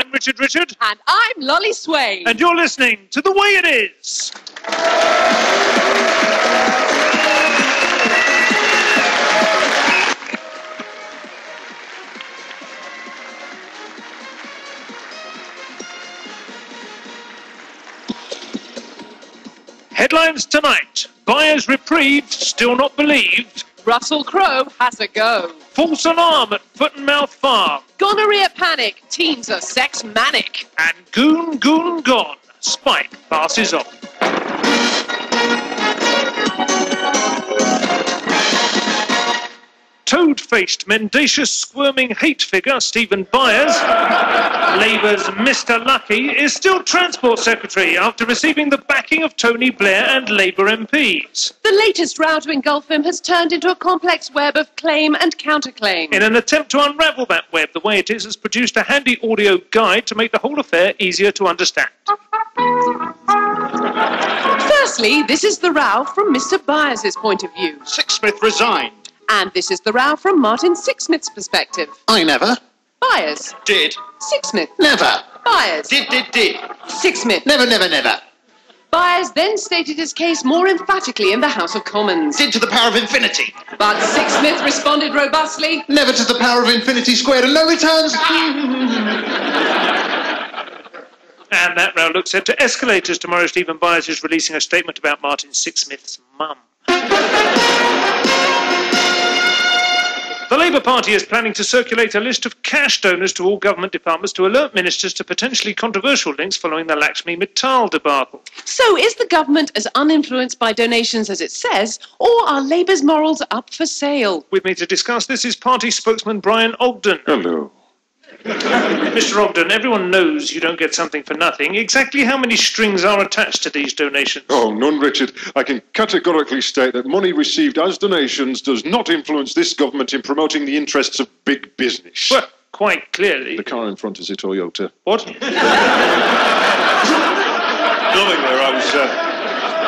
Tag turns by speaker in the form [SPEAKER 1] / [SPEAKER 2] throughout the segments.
[SPEAKER 1] I'm Richard Richard.
[SPEAKER 2] And I'm Lolly Swain.
[SPEAKER 1] And you're listening to The Way It Is. Headlines tonight. Buyers reprieved, still not believed.
[SPEAKER 2] Russell Crowe has a go.
[SPEAKER 1] False alarm at Foot and Mouth Farm.
[SPEAKER 2] Gonorrhea panic. Teens are sex manic.
[SPEAKER 1] And goon gone. Spike passes on. Toad-faced, mendacious, squirming hate figure Stephen Byers, Labour's Mr. Lucky, is still Transport Secretary after receiving the backing of Tony Blair and Labour MPs.
[SPEAKER 2] The latest row to engulf him has turned into a complex web of claim and counterclaim.
[SPEAKER 1] In an attempt to unravel that web, The Way It Is has produced a handy audio guide to make the whole affair easier to understand.
[SPEAKER 2] Firstly, this is the row from Mr. Byers' point of view.
[SPEAKER 3] Sixsmith resigned.
[SPEAKER 2] And this is the row from Martin Sixsmith's perspective.
[SPEAKER 3] I never.
[SPEAKER 2] Byers.
[SPEAKER 3] Did.
[SPEAKER 2] Sixsmith.
[SPEAKER 3] Never.
[SPEAKER 2] Byers.
[SPEAKER 3] Did.
[SPEAKER 2] Sixsmith.
[SPEAKER 3] Never.
[SPEAKER 2] Byers then stated his case more emphatically in the House of Commons.
[SPEAKER 3] Did to the power of infinity.
[SPEAKER 2] But Sixsmith responded robustly.
[SPEAKER 3] Never to the power of infinity squared and no returns.
[SPEAKER 1] And that row looks set to escalate as tomorrow Stephen Byers is releasing a statement about Martin Sixsmith's mum. The Labour Party is planning to circulate a list of cash donors to all government departments to alert ministers to potentially controversial links following the Lakshmi Mittal debacle.
[SPEAKER 2] So is the government as uninfluenced by donations as it says, or are Labour's morals up for sale?
[SPEAKER 1] With me to discuss this is party spokesman Brian Ogden.
[SPEAKER 4] Hello.
[SPEAKER 1] Mr. Ogden, everyone knows you don't get something for nothing. Exactly how many strings are attached to these donations?
[SPEAKER 4] Oh, none, Richard. I can categorically state that money received as donations does not influence this government in promoting the interests of big business.
[SPEAKER 1] Well, quite clearly.
[SPEAKER 4] The car in front is a Toyota.
[SPEAKER 1] What?
[SPEAKER 4] Nothing there.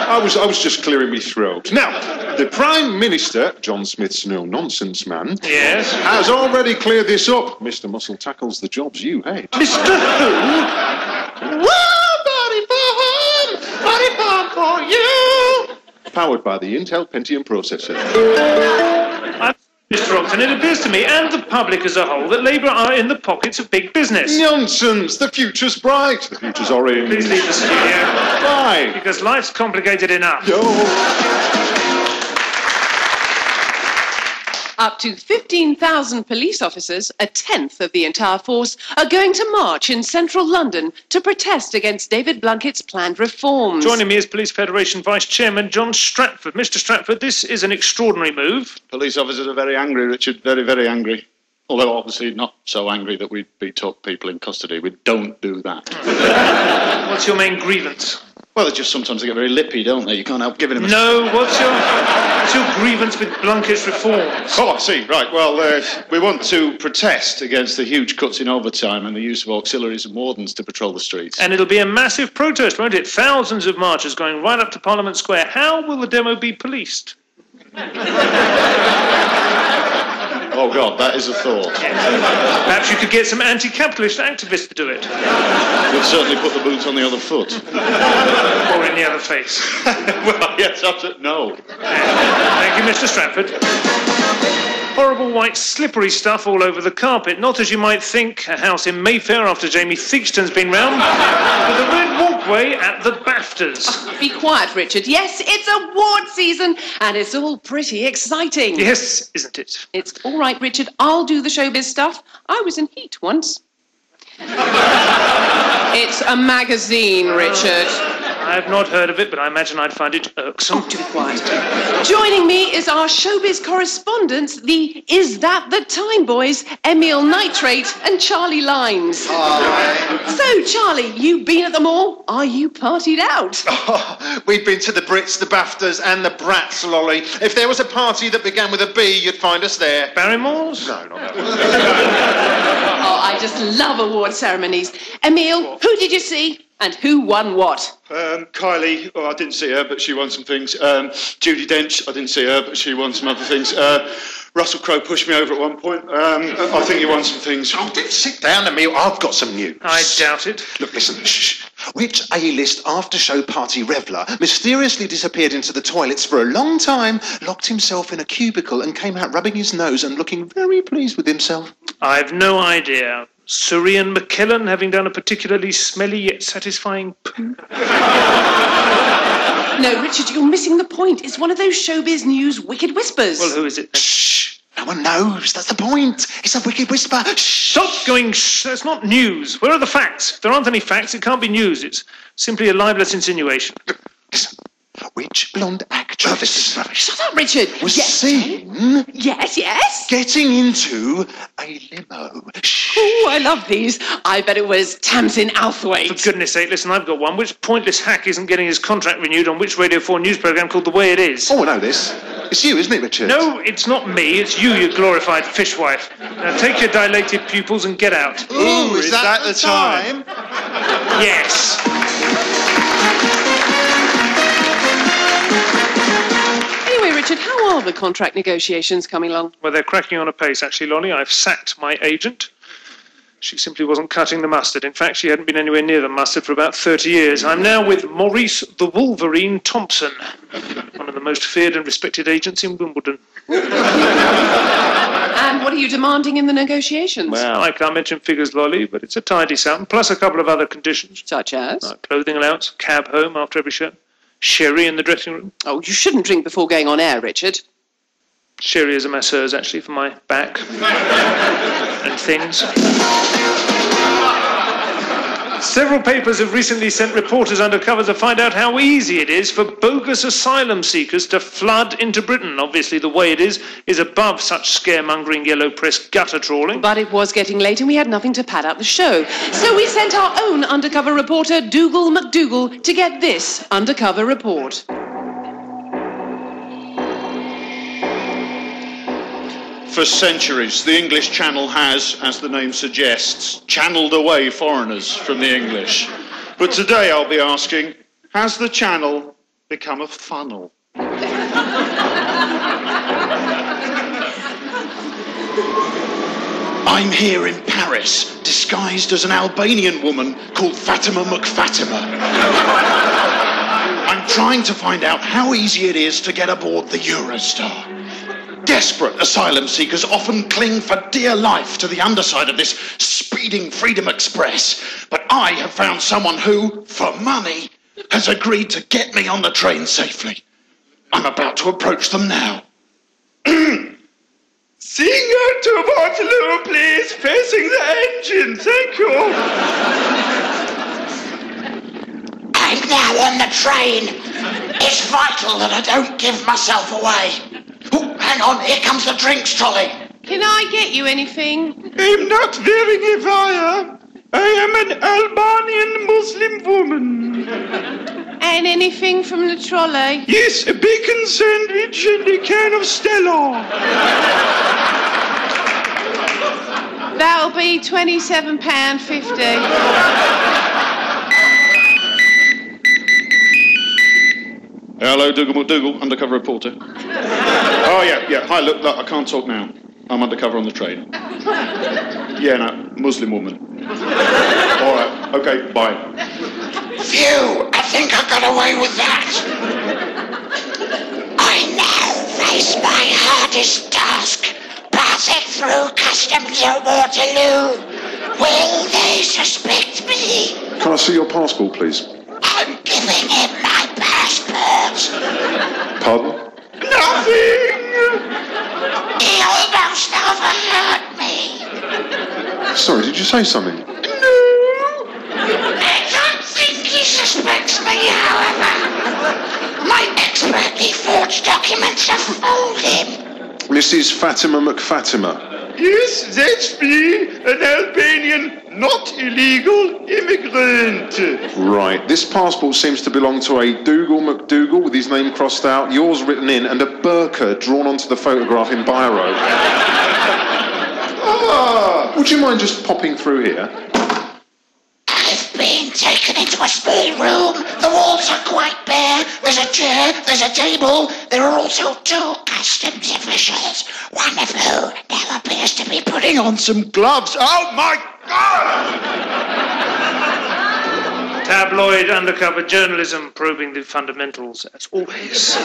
[SPEAKER 4] I was just clearing my throat. Now, the Prime Minister, John Smith's no-nonsense man,
[SPEAKER 1] Yes?
[SPEAKER 4] has already cleared this up. Mr. Muscle tackles the jobs you hate.
[SPEAKER 1] Mr. Who?
[SPEAKER 3] Body for you.
[SPEAKER 4] Powered by the Intel Pentium processor.
[SPEAKER 1] Mr. Ogden, it appears to me, and the public as a whole, that Labour are in the pockets of big business.
[SPEAKER 4] Nonsense! The future's bright. The future's orange.
[SPEAKER 1] Please leave the studio.
[SPEAKER 4] Why?
[SPEAKER 1] Because life's complicated enough.
[SPEAKER 4] No.
[SPEAKER 2] Up to 15,000 police officers, a tenth of the entire force, are going to march in central London to protest against David Blunkett's planned reforms.
[SPEAKER 1] Joining me is Police Federation Vice Chairman John Stratford. Mr. Stratford, this is an extraordinary move.
[SPEAKER 5] Police officers are very angry, Richard, very, very angry. Although obviously not so angry that we beat up people in custody. We don't do that.
[SPEAKER 1] What's your main grievance?
[SPEAKER 5] Well, they just sometimes they get very lippy, don't they? You can't help giving them a...
[SPEAKER 1] No, what's your grievance with Blunkett's reforms?
[SPEAKER 5] Oh, I see. Right. Well, we want to protest against the huge cuts in overtime and the use of auxiliaries and wardens to patrol the streets.
[SPEAKER 1] And it'll be a massive protest, won't it? Thousands of marchers going right up to Parliament Square. How will the demo be policed?
[SPEAKER 5] Oh, God, that is a thought.
[SPEAKER 1] Perhaps you could get some anti-capitalist activists to do it.
[SPEAKER 5] We'd certainly put the boot on the other foot.
[SPEAKER 1] Or in the other face.
[SPEAKER 5] Well, yes, absolutely. No.
[SPEAKER 1] Thank you, Mr. Stratford. Horrible white slippery stuff all over the carpet. Not as you might think, a house in Mayfair after Jamie Theakston's been round, but the red walkway at the BAFTAs.
[SPEAKER 2] Be quiet, Richard. Yes, it's award season, and it's all pretty exciting.
[SPEAKER 1] Yes, isn't it?
[SPEAKER 2] It's all right, Richard. I'll do the showbiz stuff. I was in Heat once. It's a magazine, Richard.
[SPEAKER 1] I've not heard of it, but I imagine I'd find it irksome.
[SPEAKER 2] Oh, do be quiet. Joining me is our showbiz correspondents, the Is That the Time Boys, Emil Nitrate and Charlie Limes.
[SPEAKER 3] Hi.
[SPEAKER 2] So, Charlie, you've been at them all. Are you partied out?
[SPEAKER 3] Oh, we've been to the Brits, the BAFTAs and the Brats, Lolly. If there was a party that began with a B, you'd find us there.
[SPEAKER 1] Barrymore's?
[SPEAKER 3] No, not that.
[SPEAKER 2] Oh, I just love award ceremonies. Emil, who did you see? And who won what?
[SPEAKER 5] Kylie, I didn't see her, but she won some things. Judi Dench, I didn't see her, but she won some other things. Russell Crowe pushed me over at one point. I think you want some things.
[SPEAKER 3] Oh, sit down, Emil. I've got some news.
[SPEAKER 1] I doubt it.
[SPEAKER 3] Look, listen. Shh. Which A-list after-show party reveller mysteriously disappeared into the toilets for a long time, locked himself in a cubicle and came out rubbing his nose and looking very pleased with himself?
[SPEAKER 1] I've no idea. Sir-Ian McKellen having done a particularly smelly yet satisfying poo?
[SPEAKER 2] No, Richard, you're missing the point. It's one of those showbiz news wicked whispers.
[SPEAKER 1] Well, who is it?
[SPEAKER 3] Shh. No one knows. That's the point. It's a wicked whisper. Shh.
[SPEAKER 1] Stop going shh. That's not news. Where are the facts? If there aren't any facts, it can't be news. It's simply a libelous insinuation.
[SPEAKER 3] Listen. Which blonde actress
[SPEAKER 2] this is rubbish. Shut up, Richard.
[SPEAKER 3] was
[SPEAKER 2] Yes,
[SPEAKER 3] seen
[SPEAKER 2] Yes.
[SPEAKER 3] getting into a limo? Shh.
[SPEAKER 2] Oh, I love these. I bet it was Tamsin Althwaite.
[SPEAKER 1] For goodness sake, listen, I've got one. Which pointless hack isn't getting his contract renewed on which Radio 4 news programme called The Way It Is?
[SPEAKER 3] Oh, I know this. It's you, isn't it, Richard?
[SPEAKER 1] No, it's not me. It's you, you glorified fishwife. Now take your dilated pupils and get out.
[SPEAKER 3] Ooh, is that the time?
[SPEAKER 1] Yes.
[SPEAKER 2] Anyway, Richard, how are the contract negotiations coming along?
[SPEAKER 1] Well, they're cracking on apace, actually, Lolly. I've sacked my agent. She simply wasn't cutting the mustard. In fact, she hadn't been anywhere near the mustard for about 30 years. I'm now with Maurice the Wolverine Thompson, one of the most feared and respected agents in Wimbledon.
[SPEAKER 2] And what are you demanding in the negotiations?
[SPEAKER 1] Well, I can't mention figures, Lolly, but it's a tidy sum, plus a couple of other conditions.
[SPEAKER 2] Such as?
[SPEAKER 1] Clothing allowance, cab home after every show, sherry in the dressing room.
[SPEAKER 2] Oh, you shouldn't drink before going on air, Richard.
[SPEAKER 1] Sherry is a masseuse, actually, for my back and things. Several papers have recently sent reporters undercover to find out how easy it is for bogus asylum seekers to flood into Britain. Obviously, The Way It Is above such scaremongering yellow press gutter trawling.
[SPEAKER 2] But it was getting late and we had nothing to pad out the show. So we sent our own undercover reporter, Dougal McDougal, to get this undercover report.
[SPEAKER 5] For centuries, the English Channel has, as the name suggests, channeled away foreigners from the English. But today I'll be asking, has the Channel become a funnel? I'm here in Paris, disguised as an Albanian woman called Fatima McFatima. I'm trying to find out how easy it is to get aboard the Eurostar. Desperate asylum seekers often cling for dear life to the underside of this speeding Freedom Express. But I have found someone who, for money, has agreed to get me on the train safely. I'm about to approach them now. Singer to Waterloo, please, facing the engine. Thank you.
[SPEAKER 6] I'm now on the train. It's vital that I don't give myself away. Oh, hang on, here comes the drinks trolley.
[SPEAKER 2] Can I get you anything?
[SPEAKER 5] I'm not wearing a wire. I am an Albanian Muslim woman.
[SPEAKER 2] And anything from the trolley?
[SPEAKER 5] Yes, a bacon sandwich and a can of Stella.
[SPEAKER 2] That'll be £27.50.
[SPEAKER 5] Hello, Dougal McDougal, undercover reporter. Oh, yeah. Hi, look, I can't talk now. I'm undercover on the train. Yeah, no, Muslim woman. All right, okay, bye.
[SPEAKER 6] Phew, I think I got away with that. I now face my hardest task. Passing through customs at Waterloo. Will they suspect me?
[SPEAKER 4] Can I see your passport, please?
[SPEAKER 6] I'm giving him my passport.
[SPEAKER 4] Pardon?
[SPEAKER 6] Nothing! He almost overheard me.
[SPEAKER 4] Sorry, did you say something?
[SPEAKER 6] No! I don't think he suspects me, however. My expertly forged documents have fooled him.
[SPEAKER 4] Mrs. Fatima McFatima.
[SPEAKER 5] Yes, that's me, an Albanian, not illegal immigrant.
[SPEAKER 4] Right, this passport seems to belong to a Dougal McDougal with his name crossed out, yours written in, and a burqa drawn onto the photograph in biro. Would you mind just popping through here?
[SPEAKER 6] I've been taken into a small room. The walls are quite bare. There's a chair, there's a table. There are also 2 customs officials, one of who now appears to be putting on some gloves. Oh, my God!
[SPEAKER 1] Tabloid undercover journalism probing the fundamentals, as always.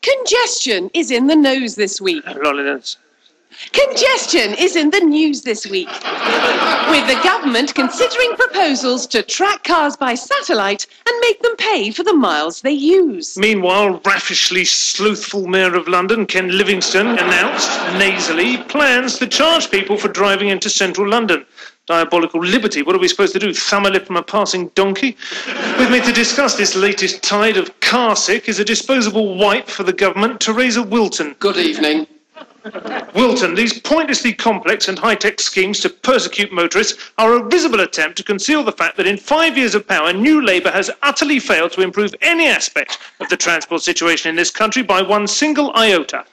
[SPEAKER 2] Congestion is in the nose this week.
[SPEAKER 1] Lolliness.
[SPEAKER 2] Congestion is in the news this week, with the government considering proposals to track cars by satellite and make them pay for the miles they use.
[SPEAKER 1] Meanwhile, raffishly sleuthful Mayor of London, Ken Livingstone, announced, nasally, plans to charge people for driving into central London. Diabolical liberty. What are we supposed to do? Thumb a lip from a passing donkey? With me to discuss this latest tide of car sick is a disposable wipe for the government, Teresa Wilton.
[SPEAKER 2] Good evening.
[SPEAKER 1] Wilton, these pointlessly complex and high-tech schemes to persecute motorists are a visible attempt to conceal the fact that in 5 years of power, New Labour has utterly failed to improve any aspect of the transport situation in this country by one single iota.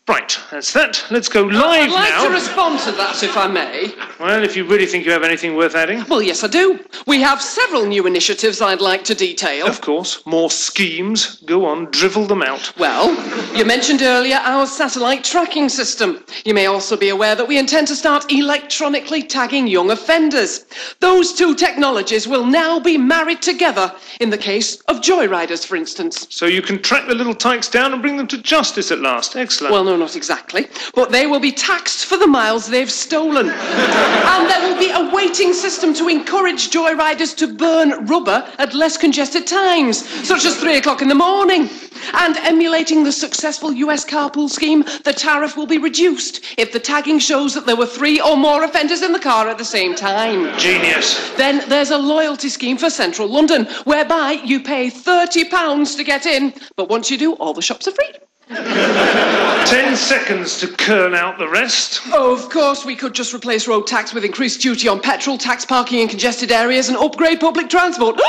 [SPEAKER 1] Right, that's that. Let's go live now.
[SPEAKER 2] I'd like to respond to that, if I may.
[SPEAKER 1] Well, if you really think you have anything worth adding.
[SPEAKER 2] Well, yes, I do. We have several new initiatives I'd like to detail.
[SPEAKER 1] Of course, more schemes. Go on, drivel them out.
[SPEAKER 2] Well, you mentioned earlier our satellite tracking system. You may also be aware that we intend to start electronically tagging young offenders. Those 2 technologies will now be married together in the case of joyriders, for instance.
[SPEAKER 1] So you can track the little tykes down and bring them to justice at last. Excellent.
[SPEAKER 2] Well, no, not exactly. But they will be taxed for the miles they've stolen. And there will be a weighting system to encourage joyriders to burn rubber at less congested times, such as 3 o'clock in the morning. And emulating the successful US carpool scheme, the tariff will be reduced if the tagging shows that there were 3 or more offenders in the car at the same time.
[SPEAKER 1] Genius.
[SPEAKER 2] Then there's a loyalty scheme for central London, whereby you pay £30 to get in, but once you do, all the shops are free.
[SPEAKER 1] 10 seconds to kern out the rest.
[SPEAKER 2] Oh, of course, we could just replace road tax with increased duty on petrol, tax parking in congested areas, and upgrade public transport.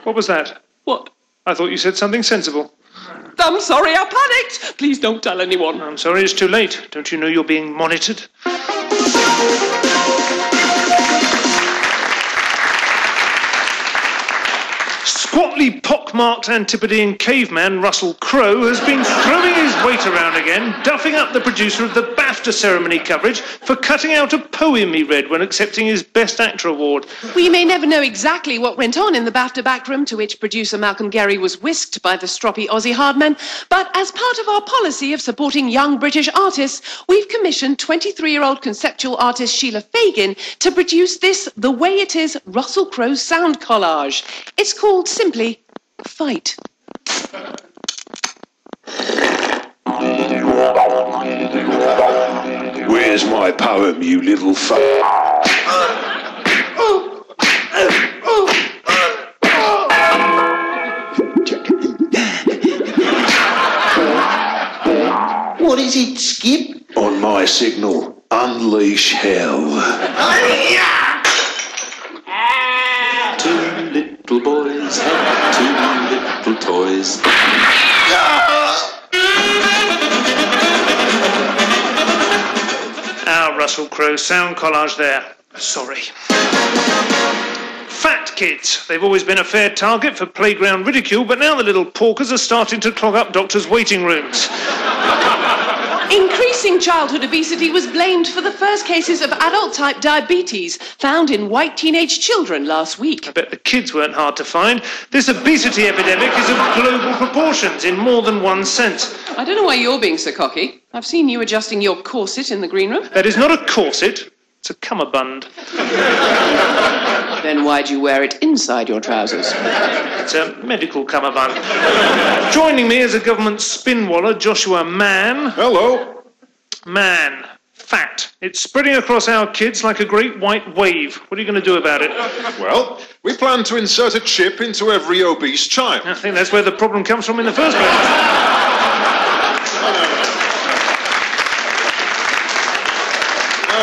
[SPEAKER 1] What was that?
[SPEAKER 2] What?
[SPEAKER 1] I thought you said something sensible.
[SPEAKER 2] I'm sorry, I panicked. Please don't tell anyone.
[SPEAKER 1] I'm sorry, it's too late. Don't you know you're being monitored? Squatly pockmarked Antipodean caveman Russell Crowe has been throwing his weight around again, duffing up the producer of the BAFTA ceremony coverage for cutting out a poem he read when accepting his Best Actor award.
[SPEAKER 2] We may never know exactly what went on in the BAFTA backroom to which producer Malcolm Gary was whisked by the stroppy Aussie hardman, but as part of our policy of supporting young British artists, we've commissioned 23-year-old conceptual artist Sheila Fagan to produce this The Way It Is Russell Crowe sound collage. It's called simply Fight.
[SPEAKER 7] Where's my poem, you little
[SPEAKER 3] What is it, Skip?
[SPEAKER 7] On my signal, unleash hell. Two little boys had 2 little toys.
[SPEAKER 1] Our Russell Crowe sound collage there. Sorry. Fat kids. They've always been a fair target for playground ridicule, but now the little porkers are starting to clog up doctors' waiting rooms.
[SPEAKER 2] Increasing childhood obesity was blamed for the first cases of adult-type diabetes found in white teenage children last week.
[SPEAKER 1] I bet the kids weren't hard to find. This obesity epidemic is of global proportions in more than one sense.
[SPEAKER 2] I don't know why you're being so cocky. I've seen you adjusting your corset in the green room.
[SPEAKER 1] That is not a corset, it's a cummerbund.
[SPEAKER 2] Then why'd you wear it inside your trousers?
[SPEAKER 1] It's a medical cummerbund. Joining me is a government spinwaller, Joshua Mann.
[SPEAKER 4] Hello.
[SPEAKER 1] Mann. Fat. It's spreading across our kids like a great white wave. What are you going to do about it?
[SPEAKER 4] Well, we plan to insert a chip into every obese child.
[SPEAKER 1] I think that's where the problem comes from in the first place.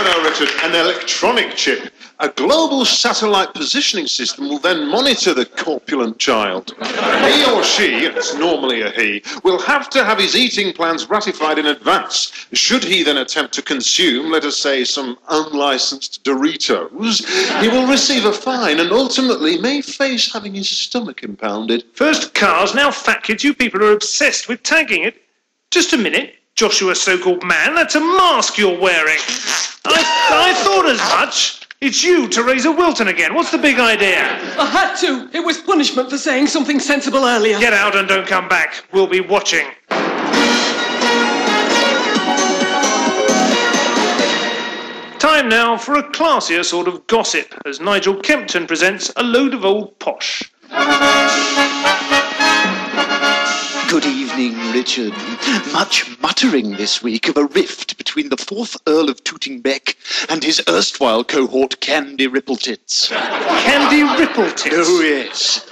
[SPEAKER 4] No, Richard, an electronic chip. A global satellite positioning system will then monitor the corpulent child. He or she, it's normally a he, will have to have his eating plans ratified in advance. Should he then attempt to consume, let us say, some unlicensed Doritos, he will receive a fine and ultimately may face having his stomach impounded.
[SPEAKER 1] First cars, now fat kids. You people are obsessed with tagging it. Just a minute. Joshua, so-called man, that's a mask you're wearing. I thought as much. It's you, Teresa Wilton again. What's the big idea?
[SPEAKER 2] I had to. It was punishment for saying something sensible earlier.
[SPEAKER 1] Get out and don't come back. We'll be watching. Time now for a classier sort of gossip, as Nigel Kempton presents A Load of Old Posh.
[SPEAKER 5] Good evening, Richard. Much muttering this week of a rift between the 4th Earl of Tooting-Bec and his erstwhile cohort Candy Rippletits.
[SPEAKER 1] Candy Rippletits?
[SPEAKER 5] Oh, yes.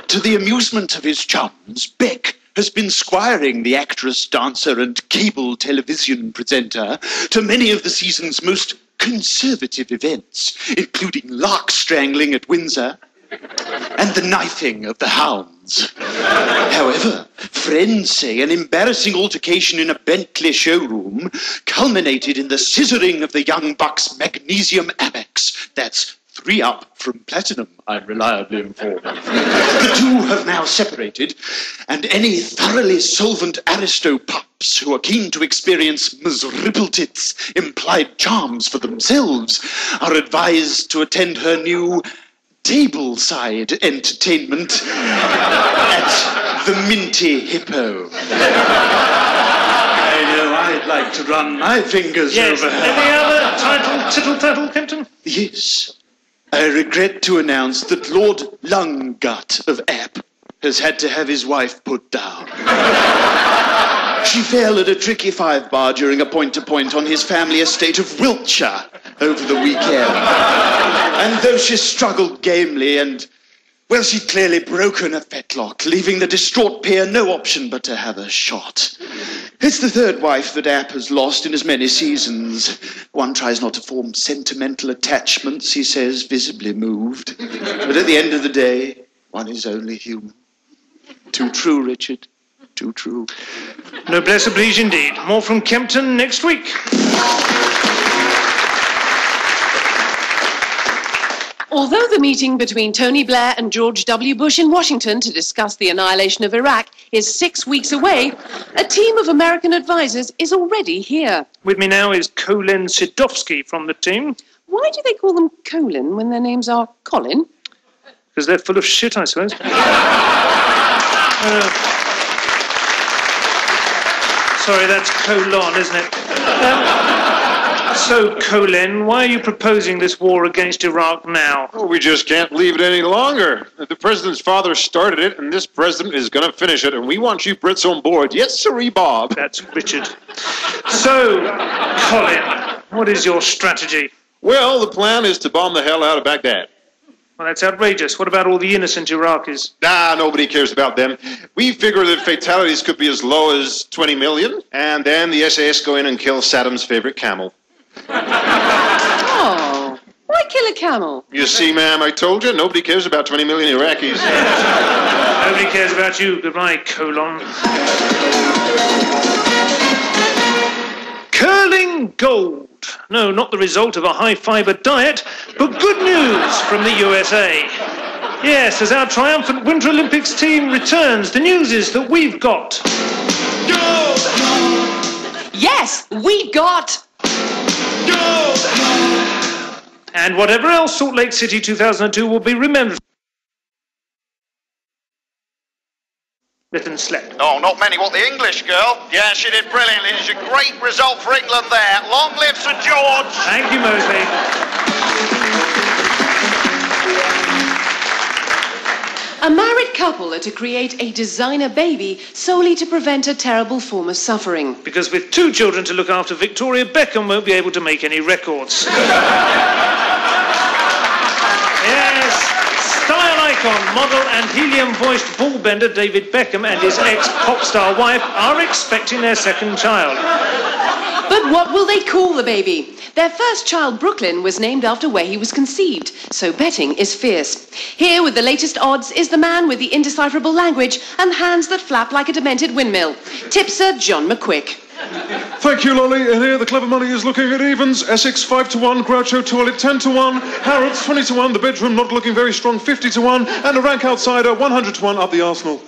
[SPEAKER 5] To the amusement of his chums, Beck has been squiring the actress, dancer and cable television presenter to many of the season's most conservative events, including lark strangling at Windsor and the knifing of the hounds. However, friends say an embarrassing altercation in a Bentley showroom culminated in the scissoring of the young buck's magnesium Amex. That's 3 up from platinum, I'm reliably informed. The two have now separated, and any thoroughly solvent aristo-pups who are keen to experience Ms. Rippletit's implied charms for themselves are advised to attend her new tableside entertainment at the Minty Hippo. I know I'd like to run my fingers over her.
[SPEAKER 1] Any other tittle, Kempton?
[SPEAKER 5] Yes. I regret to announce that Lord Lungut of App has had to have his wife put down. She fell at a tricky 5-bar during a point-to-point on his family estate of Wiltshire over the weekend. And though she struggled gamely and, well, she'd clearly broken a fetlock, leaving the distraught peer no option but to have a shot. It's the 3rd wife that App has lost in as many seasons. One tries not to form sentimental attachments, he says, visibly moved. But at the end of the day, one is only human. Too true, Richard. Too true.
[SPEAKER 1] Noblesse oblige indeed. More from Kempton next week.
[SPEAKER 2] Although the meeting between Tony Blair and George W. Bush in Washington to discuss the annihilation of Iraq is 6 weeks away, a team of American advisors is already here.
[SPEAKER 1] With me now is Colin Sidofsky from the team.
[SPEAKER 2] Why do they call them Colin when their names are Colin?
[SPEAKER 1] Because they're full of shit, I suppose. Sorry, that's colon, isn't it? So, Colin, why are you proposing this war against Iraq now?
[SPEAKER 4] Oh, we just can't leave it any longer. The president's father started it, and this president is going to finish it, and we want you Brits on board. Yes, sirree, Bob.
[SPEAKER 1] That's Richard. So, Colin, what is your strategy?
[SPEAKER 4] Well, the plan is to bomb the hell out of Baghdad.
[SPEAKER 1] Well, that's outrageous. What about all the innocent Iraqis?
[SPEAKER 4] Nah, nobody cares about them. We figure that fatalities could be as low as 20 million, and then the SAS go in and kill Saddam's favorite camel.
[SPEAKER 2] Oh, why kill a camel?
[SPEAKER 4] You see, ma'am, I told you, nobody cares about 20 million Iraqis.
[SPEAKER 1] Nobody cares about you. Goodbye, colon. Curling gold. No, not the result of a high-fibre diet, but good news from the USA. Yes, as our triumphant Winter Olympics team returns, the news is that we've got...
[SPEAKER 2] Gold! Yes, we got...
[SPEAKER 1] Gold! And whatever else Salt Lake City 2002 will be remembered. And slept.
[SPEAKER 5] Oh, not many want the English girl. Yeah, she did brilliantly. It's a great result for England there. Long live Sir George.
[SPEAKER 1] Thank you, Mosley.
[SPEAKER 2] A married couple are to create a designer baby solely to prevent a terrible form of suffering.
[SPEAKER 1] Because with 2 children to look after, Victoria Beckham won't be able to make any records. Yes. Style icon, model and helium-voiced ballbender David Beckham and his ex-pop star wife are expecting their 2nd child.
[SPEAKER 2] But what will they call the baby? Their first child, Brooklyn, was named after where he was conceived, so betting is fierce. Here, with the latest odds, is the man with the indecipherable language and hands that flap like a demented windmill. Tipster John McQuick.
[SPEAKER 4] Thank you, Lolly. And here the clever money is looking at evens. Essex 5-1, Groucho toilet 10-1, Harrods 20-1, the bedroom not looking very strong 50-1, and a rank outsider 100-1 up the Arsenal.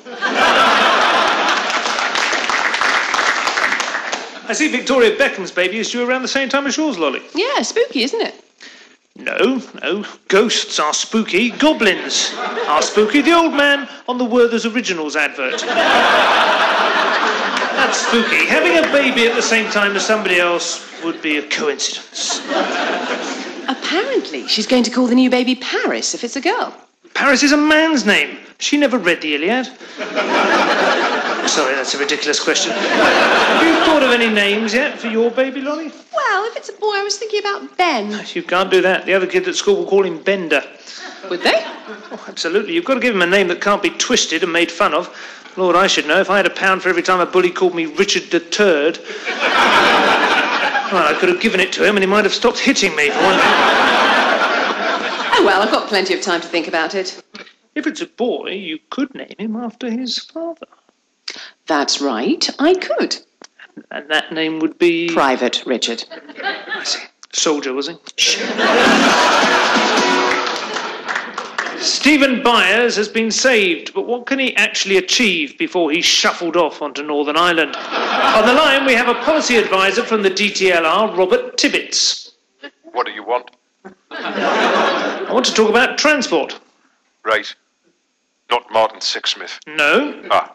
[SPEAKER 1] I see Victoria Beckham's baby is due around the same time as yours, Lolly.
[SPEAKER 2] Yeah, spooky, isn't it?
[SPEAKER 1] No. Ghosts are spooky. Goblins are spooky. The old man on the Werther's Originals advert. That's spooky. Having a baby at the same time as somebody else would be a coincidence.
[SPEAKER 2] Apparently, she's going to call the new baby Paris if it's a girl.
[SPEAKER 1] Paris is a man's name. She never read the Iliad. Sorry, that's a ridiculous question. Have you thought of any names yet for your baby, Lolly?
[SPEAKER 2] Well, if it's a boy, I was thinking about Ben.
[SPEAKER 1] You can't do that. The other kids at school will call him Bender.
[SPEAKER 2] Would they?
[SPEAKER 1] Oh, absolutely. You've got to give him a name that can't be twisted and made fun of. Lord, I should know. If I had £1 for every time a bully called me Richard the Turd, well, I could have given it to him and he might have stopped hitting me.
[SPEAKER 2] Oh, well, I've got plenty of time to think about it.
[SPEAKER 1] If it's a boy, you could name him after his father.
[SPEAKER 2] That's right, I could.
[SPEAKER 1] And that name would be...
[SPEAKER 2] Private Richard.
[SPEAKER 1] I see. Soldier, was he? Stephen Byers has been saved, but what can he actually achieve before he's shuffled off onto Northern Ireland? On the line, we have a policy advisor from the DTLR, Robert Tibbets.
[SPEAKER 8] What do you want?
[SPEAKER 1] I want to talk about transport.
[SPEAKER 8] Right. Not Martin Sixsmith.
[SPEAKER 1] No.
[SPEAKER 8] Ah.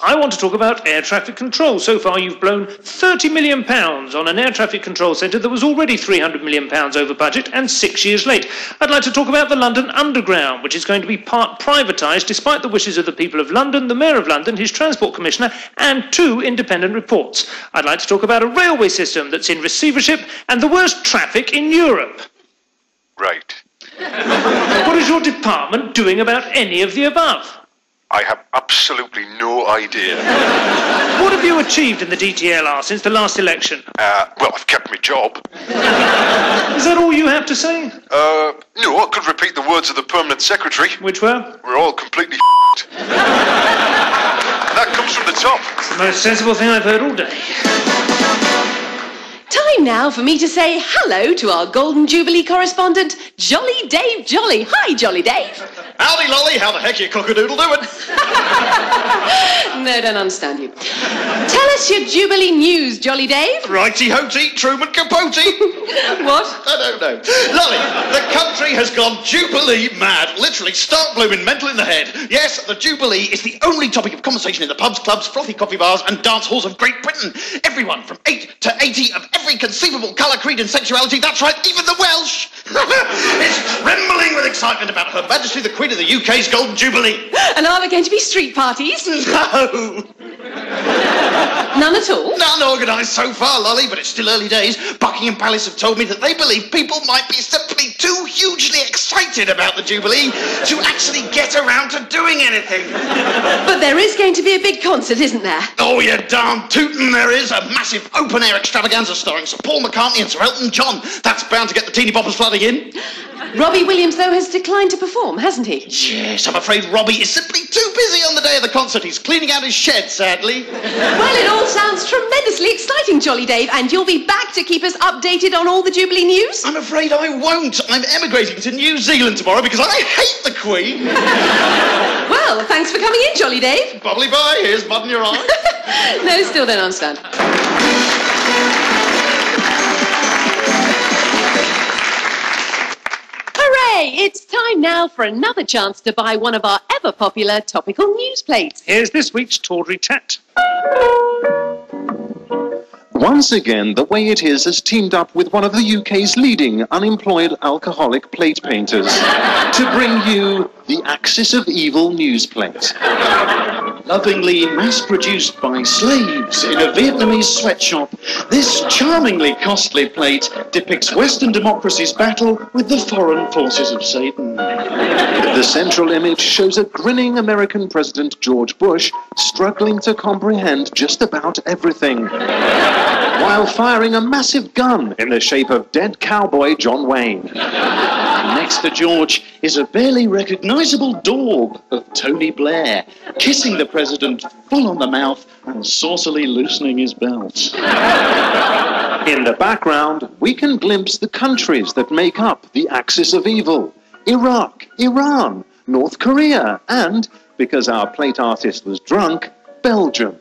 [SPEAKER 1] I want to talk about air traffic control. So far, you've blown £30 million on an air traffic control centre that was already £300 million over budget and 6 years late. I'd like to talk about the London Underground, which is going to be part privatised despite the wishes of the people of London, the Mayor of London, his Transport Commissioner, and 2 independent reports. I'd like to talk about a railway system that's in receivership and the worst traffic in Europe.
[SPEAKER 8] Right.
[SPEAKER 1] What is your department doing about any of the above?
[SPEAKER 8] I have absolutely no idea.
[SPEAKER 1] What have you achieved in the DTLR since the last election?
[SPEAKER 8] Well, I've kept my job.
[SPEAKER 1] Is that all you have to say?
[SPEAKER 8] No, I could repeat the words of the permanent secretary.
[SPEAKER 1] Which were?
[SPEAKER 8] We're all completely That comes from the top.
[SPEAKER 1] It's the most sensible thing I've heard all day.
[SPEAKER 2] Time now for me to say hello to our Golden Jubilee correspondent, Jolly Dave Jolly. Hi, Jolly Dave.
[SPEAKER 5] Howdy, Lolly. How the heck are you cock-a-doodle doing?
[SPEAKER 2] No, don't understand you. Tell us your Jubilee news, Jolly Dave.
[SPEAKER 5] Righty-ho-ty, Truman Capote.
[SPEAKER 2] What?
[SPEAKER 5] I don't know. Lolly, the country has gone Jubilee mad. Literally stark blooming mental in the head. Yes, the Jubilee is the only topic of conversation in the pubs, clubs, frothy coffee bars and dance halls of Great Britain. Everyone from 8 to 80 of every conceivable colour, creed and sexuality, that's right, even the Welsh, is trembling with excitement about Her Majesty the Queen of the UK's Golden Jubilee.
[SPEAKER 2] And are there going to be street parties?
[SPEAKER 5] No.
[SPEAKER 2] None at all?
[SPEAKER 5] None organised so far, Lolly, but it's still early days. Buckingham Palace have told me that they believe people might be simply too hugely excited about the Jubilee to actually get around to doing anything.
[SPEAKER 2] But there is going to be a big concert, isn't there?
[SPEAKER 5] Oh, you darn tootin' there is. A massive open-air extravaganza starring Sir Paul McCartney and Sir Elton John. That's bound to get the teeny boppers flooding in.
[SPEAKER 2] Robbie Williams, though, has declined to perform, hasn't he?
[SPEAKER 5] Yes, I'm afraid Robbie is simply too busy on the day of the concert. He's cleaning out his shed, sadly.
[SPEAKER 2] Well, it all sounds tremendously exciting, Jolly Dave, and you'll be back to keep us updated on all the Jubilee news?
[SPEAKER 5] I'm afraid I won't. I'm emigrating to New Zealand tomorrow because I hate the Queen.
[SPEAKER 2] Well, thanks for coming in, Jolly Dave.
[SPEAKER 5] Bubbly bye, here's mud in your eye.
[SPEAKER 2] No, still don't understand. Hooray! It's time now for another chance to buy one of our ever-popular topical news plates.
[SPEAKER 1] Here's this week's Tawdry Chat.
[SPEAKER 3] Once again, The Way It Is has teamed up with one of the UK's leading unemployed alcoholic plate painters to bring you the Axis of Evil news plate. Lovingly mass-produced by slaves in a Vietnamese sweatshop, this charmingly costly plate depicts Western democracy's battle with the foreign forces of Satan. The The central image shows a grinning American President George Bush struggling to comprehend just about everything, while firing a massive gun in the shape of dead cowboy John Wayne.
[SPEAKER 5] And next to George is a barely recognisable daub of Tony Blair, kissing the president full on the mouth and saucily loosening his belt.
[SPEAKER 3] In the background, we can glimpse the countries that make up the axis of evil: Iraq, Iran, North Korea, and, because our plate artist was drunk, Belgium.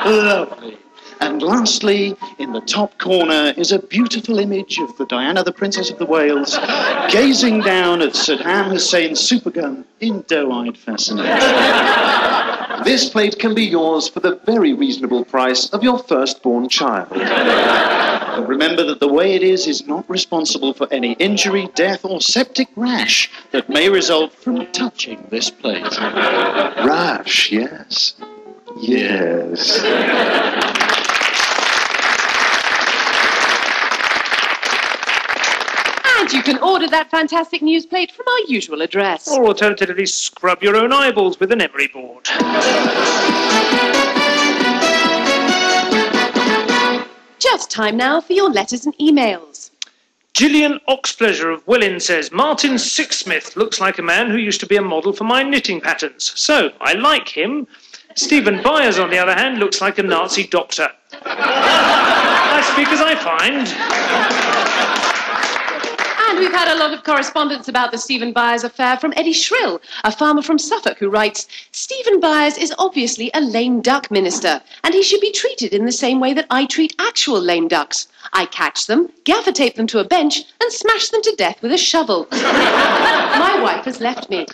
[SPEAKER 5] Lovely. And lastly, in the top corner is a beautiful image of the Diana, the Princess of the Wales, gazing down at Saddam Hussein's supergun in doe-eyed fascination.
[SPEAKER 3] This plate can be yours for the very reasonable price of your firstborn child.
[SPEAKER 5] But remember that the way it is not responsible for any injury, death, or septic rash that may result from touching this plate.
[SPEAKER 3] Rash, yes. Yes.
[SPEAKER 2] And you can order that fantastic news plate from our usual address.
[SPEAKER 1] Or alternatively, scrub your own eyeballs with an emery board.
[SPEAKER 2] Just time now for your letters and emails.
[SPEAKER 1] Gillian Oxpleasure of Welling says, Martin Sixsmith looks like a man who used to be a model for my knitting patterns. So, I like him. Stephen Byers, on the other hand, looks like a Nazi doctor. I speak as I find.
[SPEAKER 2] And we've had a lot of correspondence about the Stephen Byers affair from Eddie Shrill, a farmer from Suffolk, who writes, Stephen Byers is obviously a lame duck minister, and he should be treated in the same way that I treat actual lame ducks. I catch them, gaffer tape them to a bench, and smash them to death with a shovel. My wife has left me.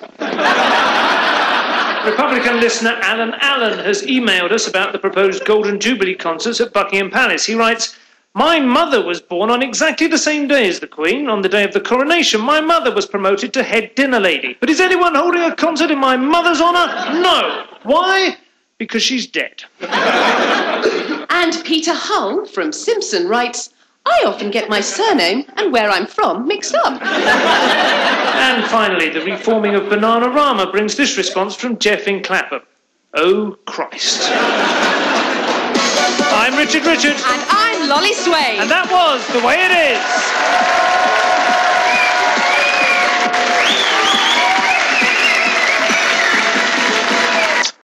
[SPEAKER 1] Republican listener Alan Allen has emailed us about the proposed Golden Jubilee concerts at Buckingham Palace. He writes, my mother was born on exactly the same day as the Queen. On the day of the coronation, my mother was promoted to head dinner lady. But is anyone holding a concert in my mother's honour? No. Why? Because she's dead.
[SPEAKER 2] And Peter Hull from Simpson writes, I often get my surname and where I'm from mixed up.
[SPEAKER 1] And finally, the reforming of Bananarama brings this response from Jeff in Clapham. Oh, Christ. I'm Richard.
[SPEAKER 2] And I'm Lolly Swain.
[SPEAKER 1] And that was The Way It Is.